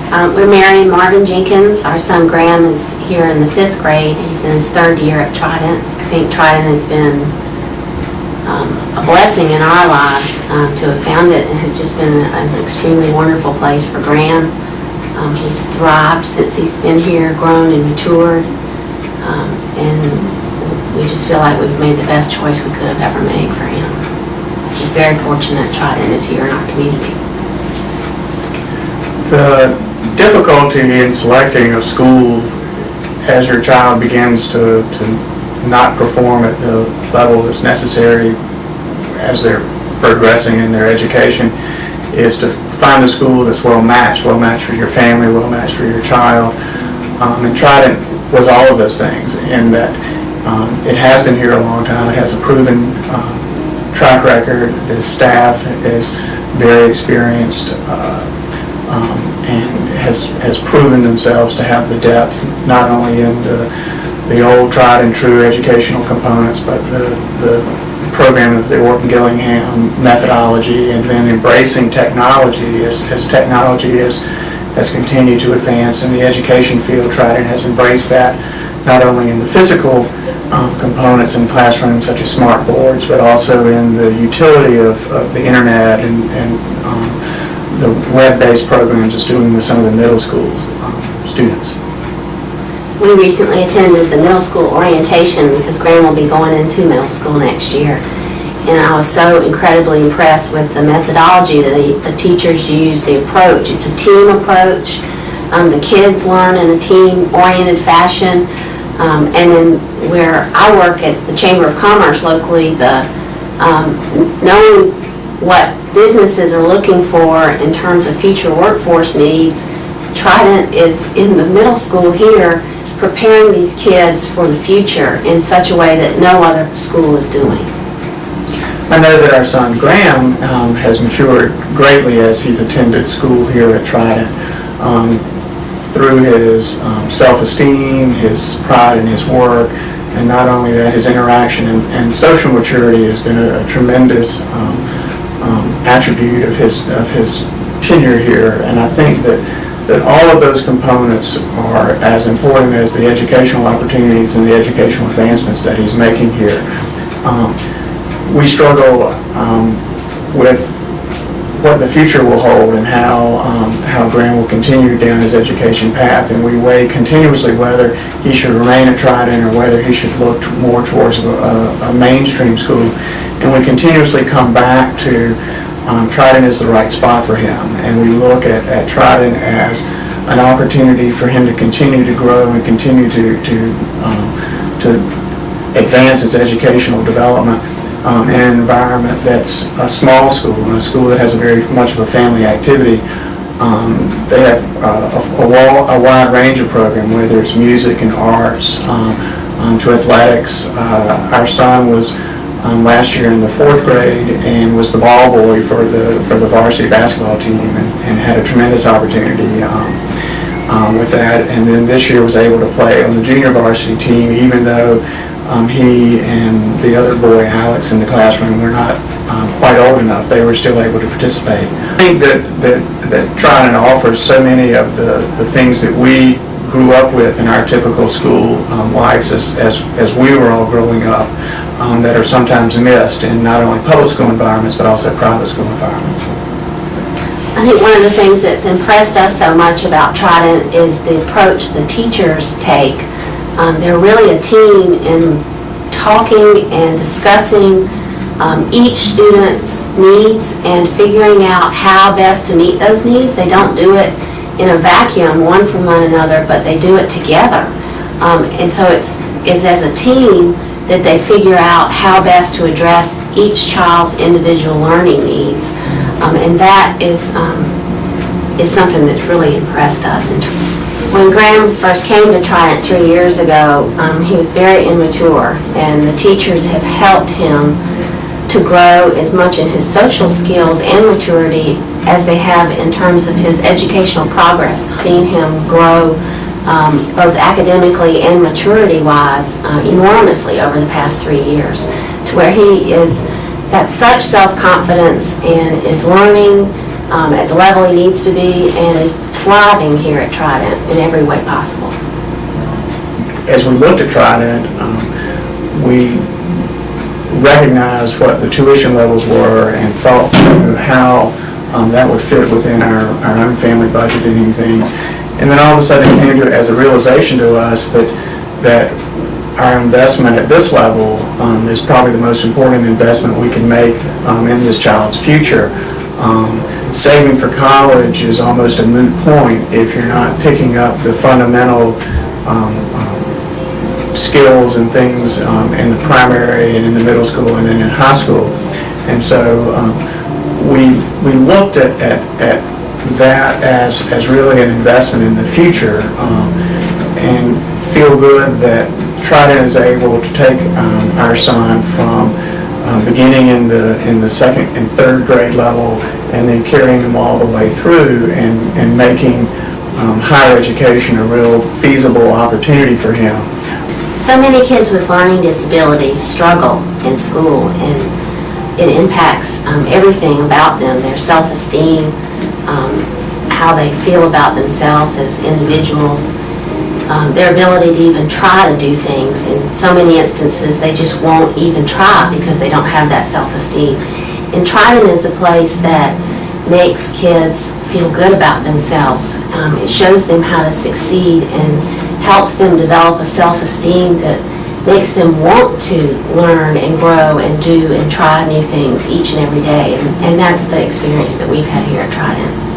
We're marrying Marvin Jenkins. Our son Graham is here in the 5th grade. He's in his 3rd year at Trident. I think Trident has been a blessing in our lives to have found it, and has just been an extremely wonderful place for Graham. He's thrived since he's been here, grown and matured, and we just feel like we've made the best choice we could have ever made for him. Just very fortunate Trident is here in our community. The difficulty in selecting a school as your child begins to not perform at the level that's necessary as they're progressing in their education is to find a school that's well matched for your family, well matched for your child. And Trident was all of those things in that it has been here a long time. It has a proven track record. The staff is very experienced and has proven themselves to have the depth, not only in the old tried and true educational components, but the program of the Orton Gillingham methodology, and then embracing technology as technology has continued to advance in the education field. Trident has embraced that not only in the physical components in the classroom, such as smart boards, but also in the utility of the internet and the web-based programs it's doing with some of the middle school students. We recently attended the middle school orientation because Graham will be going into middle school next year. And I was so incredibly impressed with the methodology that the teachers use, the approach. It's a team approach. The kids learn in a team-oriented fashion. And then where I work at the Chamber of Commerce locally, knowing what businesses are looking for in terms of future workforce needs, Trident is in the middle school here preparing these kids for the future in such a way that no other school is doing. I know that our son Graham has matured greatly as he's attended school here at Trident through his self-esteem, his pride in his work, and not only that, his interaction and social maturity has been a tremendous attribute of his tenure here. And I think that all of those components are as important as the educational opportunities and the educational advancements that he's making here. We struggle with what the future will hold and how Graham will continue down his education path, and we weigh continuously whether he should remain at Trident or whether he should look more towards a mainstream school. And we continuously come back to Trident is the right spot for him, and we look at Trident as an opportunity for him to continue to grow and continue to advance his educational development in an environment that's a small school and a school that has a very much of a family activity. They have a wide range of programs, whether it's music and arts to athletics. Our son was last year in the 4th grade and was the ball boy for the varsity basketball team and had a tremendous opportunity with that. And then this year was able to play on the junior varsity team, even though he and the other boy, Alex, in the classroom were not quite old enough. They were still able to participate. I think that Trident offers so many of the things that we grew up with in our typical school lives as we were all growing up that are sometimes missed in not only public school environments but also private school environments. I think one of the things that's impressed us so much about Trident is the approach the teachers take. They're really a team in talking and discussing each student's needs and figuring out how best to meet those needs. They don't do it in a vacuum, one from one another, but they do it together. And so it's as a team that they figure out how best to address each child's individual learning needs. And that is something that's really impressed us. When Graham first came to Trident 3 years ago, he was very immature, and the teachers have helped him to grow as much in his social skills and maturity as they have in terms of his educational progress. Seen him grow both academically and maturity-wise enormously over the past 3 years, to where he is got such self-confidence and is learning at the level he needs to be and is thriving here at Trident in every way possible. As we looked at Trident, we recognized what the tuition levels were and thought through how that would fit within our own family budgeting things. And then all of a sudden it came to as a realization to us that our investment at this level is probably the most important investment we can make in this child's future. Saving for college is almost a moot point if you're not picking up the fundamental skills and things in the primary and in the middle school and then in high school. And so we looked at that as really an investment in the future and feel good that Trident is able to take our son from beginning in the second and third grade level and then carrying him all the way through and making higher education a real feasible opportunity for him. So many kids with learning disabilities struggle in school, and it impacts everything about them, their self-esteem, how they feel about themselves as individuals, their ability to even try to do things. In so many instances, they just won't even try because they don't have that self-esteem. And Trident is a place that makes kids feel good about themselves. It shows them how to succeed and helps them develop a self-esteem that makes them want to learn and grow and do and try new things each and every day. And that's the experience that we've had here at Trident.